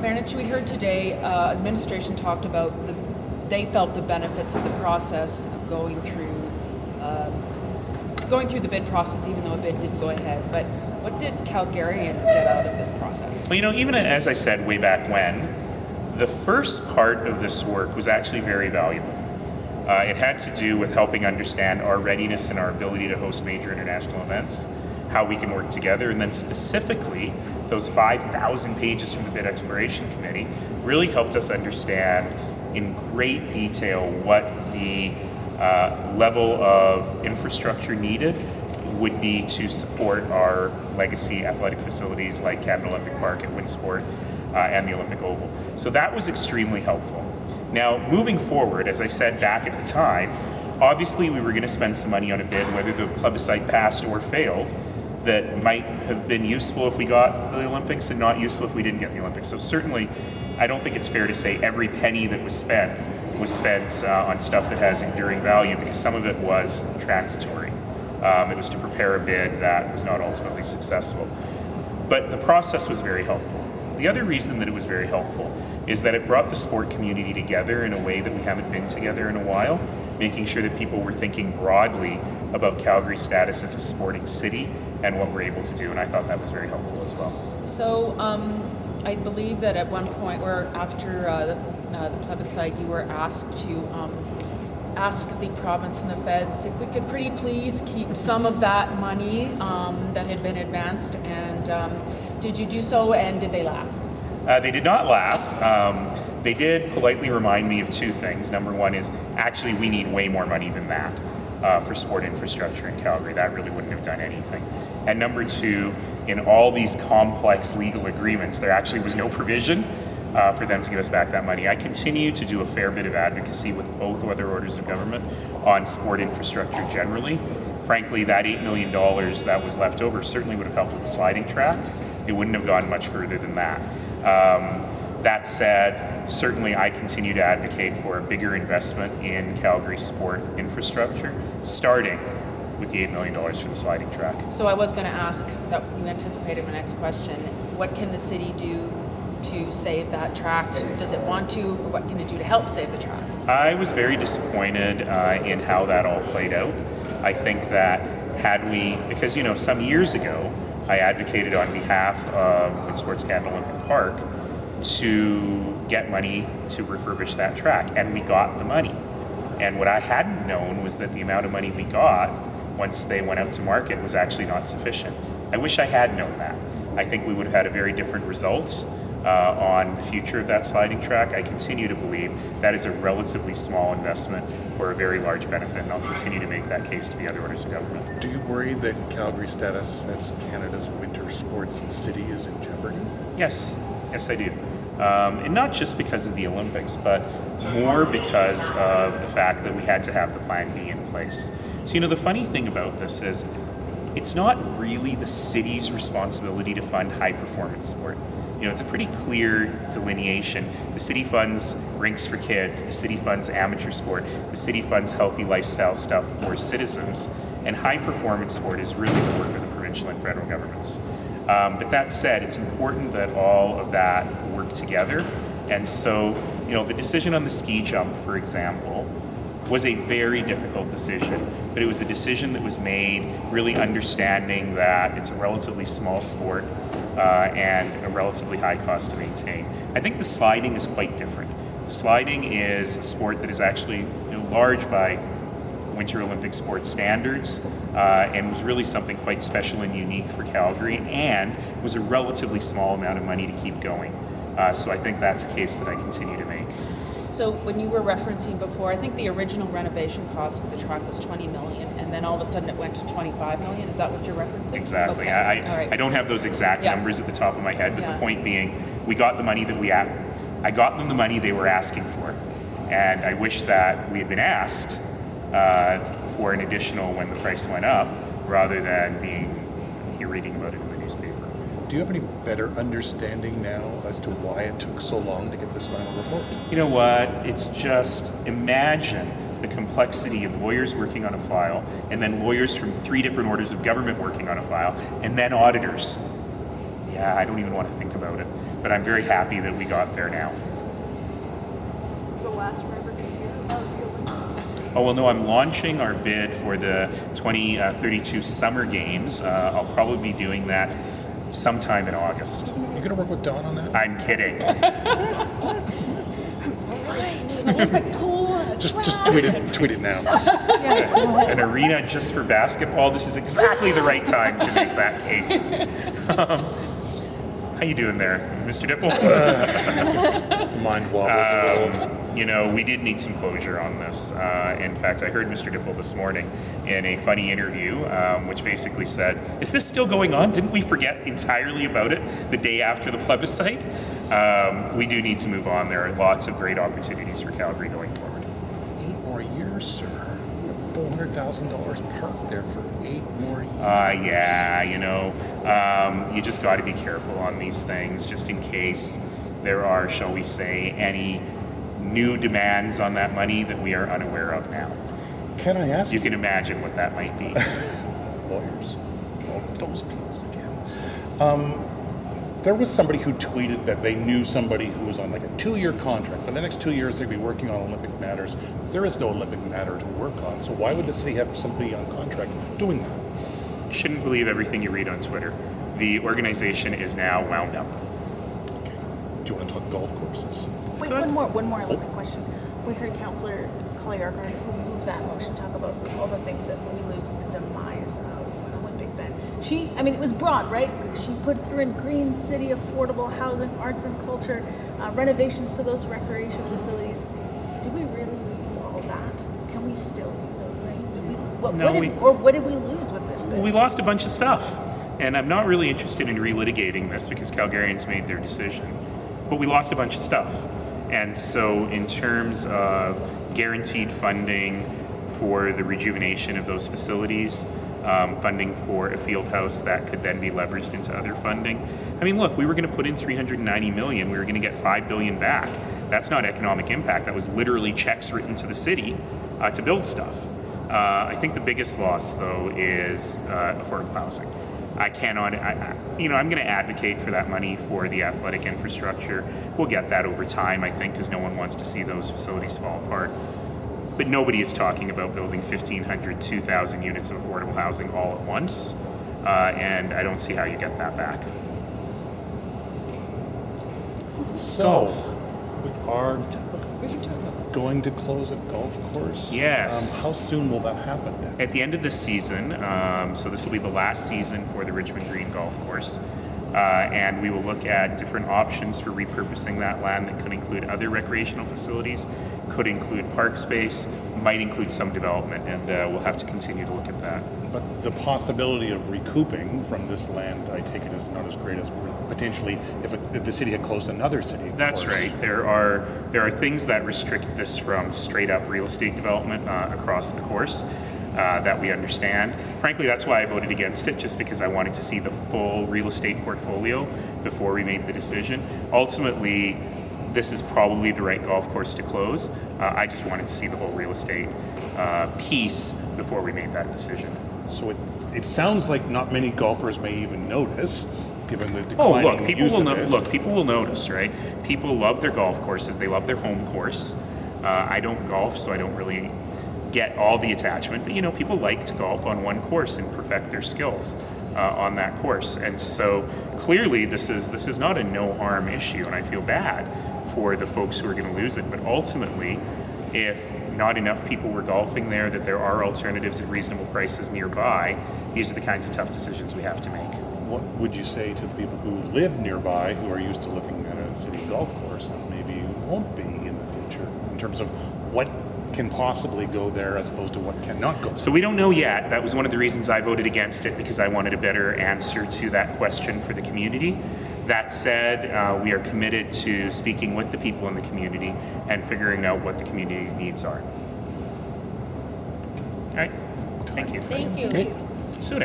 Mayor Nenshi, we heard today, administration talked about they felt the benefits of the process of going through the bid process, even though a bid didn't go ahead. But what did Calgarians get out of this process? Well, even as I said way back when, the first part of this work was actually very valuable. It had to do with helping understand our readiness and our ability to host major international events, how we can work together, and then specifically those 5,000 pages from the Bid Exploration Committee really helped us understand in great detail what the level of infrastructure needed would be to support our legacy athletic facilities like Canada Olympic Park at Winsport and the Olympic Oval. So that was extremely helpful. Now, moving forward, as I said back at the time, obviously we were going to spend some money on a bid, whether the plebiscite passed or failed, that might have been useful if we got the Olympics and not useful if we didn't get the Olympics. So certainly, I don't think it's fair to say every penny that was spent on stuff that has enduring value, because some of it was transitory. It was to prepare a bid that was not ultimately successful. But the process was very helpful. The other reason that it was very helpful is that it brought the sport community together in a way that we haven't been together in a while, making sure that people were thinking broadly about Calgary's status as a sporting city and what we're able to do, and I thought that was very helpful as well. So I believe that at one point, or after the plebiscite, you were asked to ask the province and the feds if we could pretty please keep some of that money that had been advanced, and did you do so, and did they laugh? They did not laugh. They did politely remind me of two things. Number one is, actually, we need way more money than that for sport infrastructure in Calgary. That really wouldn't have done anything. And number two, in all these complex legal agreements, there actually was no provision for them to give us back that money. I continue to do a fair bit of advocacy with both other orders of government on sport infrastructure generally. Frankly, that $8 million that was left over certainly would have helped with the sliding track. It wouldn't have gone much further than that. That said, certainly I continue to advocate for a bigger investment in Calgary sport infrastructure, starting with the $8 million for the sliding track. So I was going to ask, that you anticipated my next question, what can the city do to save that track? Does it want to, or what can it do to help save the track? I was very disappointed in how that all played out. I think that had we, because some years ago, I advocated on behalf of Winsport's Canada Olympic Park to get money to refurbish that track, and we got the money. And what I hadn't known was that the amount of money we got once they went out to market was actually not sufficient. I wish I had known that. I think we would have had a very different results on the future of that sliding track. I continue to believe that is a relatively small investment for a very large benefit, and I'll continue to make that case to the other orders of government. Do you worry that Calgary's status as Canada's winter sports city is in jeopardy? Yes, I do. And not just because of the Olympics, but more because of the fact that we had to have the Plan B in place. So, the funny thing about this is it's not really the city's responsibility to fund high-performance sport. It's a pretty clear delineation. The city funds rinks for kids, the city funds amateur sport, the city funds healthy lifestyle stuff for citizens, and high-performance sport is really the work of the provincial and federal governments. But that said, it's important that all of that work together. And so, the decision on the ski jump, for example, was a very difficult decision, but it was a decision that was made really understanding that it's a relatively small sport and a relatively high cost to maintain. I think the sliding is quite different. The sliding is a sport that is actually large by Winter Olympic sport standards and was really something quite special and unique for Calgary, and was a relatively small amount of money to keep going. So I think that's a case that I continue to make. So when you were referencing before, I think the original renovation cost of the track was $20 million, and then all of a sudden it went to $25 million. Is that what you're referencing? Exactly. Okay. I don't have those exact numbers at the top of my head, but the point being, we got the money that I got them the money they were asking for, and I wish that we had been asked for an additional when the price went up, rather than being here reading about it in the newspaper. Do you have any better understanding now as to why it took so long to get this final report? You know what? It's just, imagine the complexity of lawyers working on a file, and then lawyers from 3 different orders of government working on a file, and then auditors. Yeah, I don't even want to think about it. but I'm very happy that we got there now. The last forever to hear about the Olympics. Oh, well, no, I'm launching our bid for the 2032 Summer Games. I'll probably be doing that sometime in August. You going to work with Don on that? I'm kidding. An Olympic pool and a Just track. tweet it now. An arena just for basketball. This is exactly the right time to make that case. How you doing there, Mr. Dipple? The mind wobbles a little. You know, we did need some closure on this. In fact, I heard Mr. Dipple this morning in a funny interview, which basically said, "Is this still going on? Didn't we forget entirely about it the day after the plebiscite?" We do need to move on. There are lots of great opportunities for Calgary going forward. 8 more years, sir. $400,000 parked there for 8 more years. Yeah, you know, you just got to be careful on these things, just in case there are, shall we say, any new demands on that money that we are unaware of now. Can I ask You can imagine what that might be. lawyers? Oh, those people again. There was somebody who tweeted that they knew somebody who was on like a 2-year contract. For the next 2 years, they'd be working on Olympic matters. There is no Olympic matter to work on. So why would the city have somebody on contract doing that? Shouldn't believe everything you read on Twitter. The organization is now wound up. Okay. Do you want to talk golf courses? Wait, Good. one more Olympic question. We heard Councillor Collier, who moved that motion, talk about all the things that we lose with the demise of an Olympic bed. It was broad, right? She put through in green city, affordable housing, arts and culture, renovations to those recreation facilities. Did we really lose all that? Can we still do those things? What did we lose with this bid? We lost a bunch of stuff. And I'm not really interested in relitigating this because Calgarians made their decision. But we lost a bunch of stuff. And so in terms of guaranteed funding for the rejuvenation of those facilities, funding for a field house that could then be leveraged into other funding. I mean, look, we were going to put in $390 million. We were going to get $5 billion back. That's not economic impact. That was literally checks written to the city to build stuff. I think the biggest loss, though, is affordable housing. I'm going to advocate for that money for the athletic infrastructure. We'll get that over time, I think, because no one wants to see those facilities fall apart. But nobody is talking about building 1,500, 2,000 units of affordable housing all at once, and I don't see how you get that back. So, Golf. we are going to close a golf course? Yes. How soon will that happen then? At the end of the season, so this will be the last season for the Richmond Green Golf Course, and we will look at different options for repurposing that land that could include other recreational facilities, could include park space, might include some development, and we'll have to continue to look at that. But the possibility of recouping from this land, I take it, is not as great as potentially if the city had closed another city. That's right. There are things that restrict this from straight up real estate development across the course that we understand. Frankly, that's why I voted against it, just because I wanted to see the full real estate portfolio before we made the decision. Ultimately, this is probably the right golf course to close. I just wanted to see the whole real estate piece before we made that decision. So it sounds like not many golfers may even notice, given the declining look, people use will of it. look. People will notice, right? People love their golf courses. They love their home course. I don't golf, so I don't really get all the attachment. But people like to golf on one course and perfect their skills on that course. And so clearly, this is not a no harm issue, and I feel bad for the folks who are going to lose it. But ultimately, if not enough people were golfing there, that there are alternatives at reasonable prices nearby, these are the kinds of tough decisions we have to make. What would you say to the people who live nearby, who are used to looking at a city golf course that maybe won't be in the future, in terms of what can possibly go there as opposed to what cannot go? So we don't know yet. That was one of the reasons I voted against it, because I wanted a better answer to that question for the community. That said, we are committed to speaking with the people in the community and figuring out what the community's needs are. All right. Thank you. Thank you. Okay. Soon.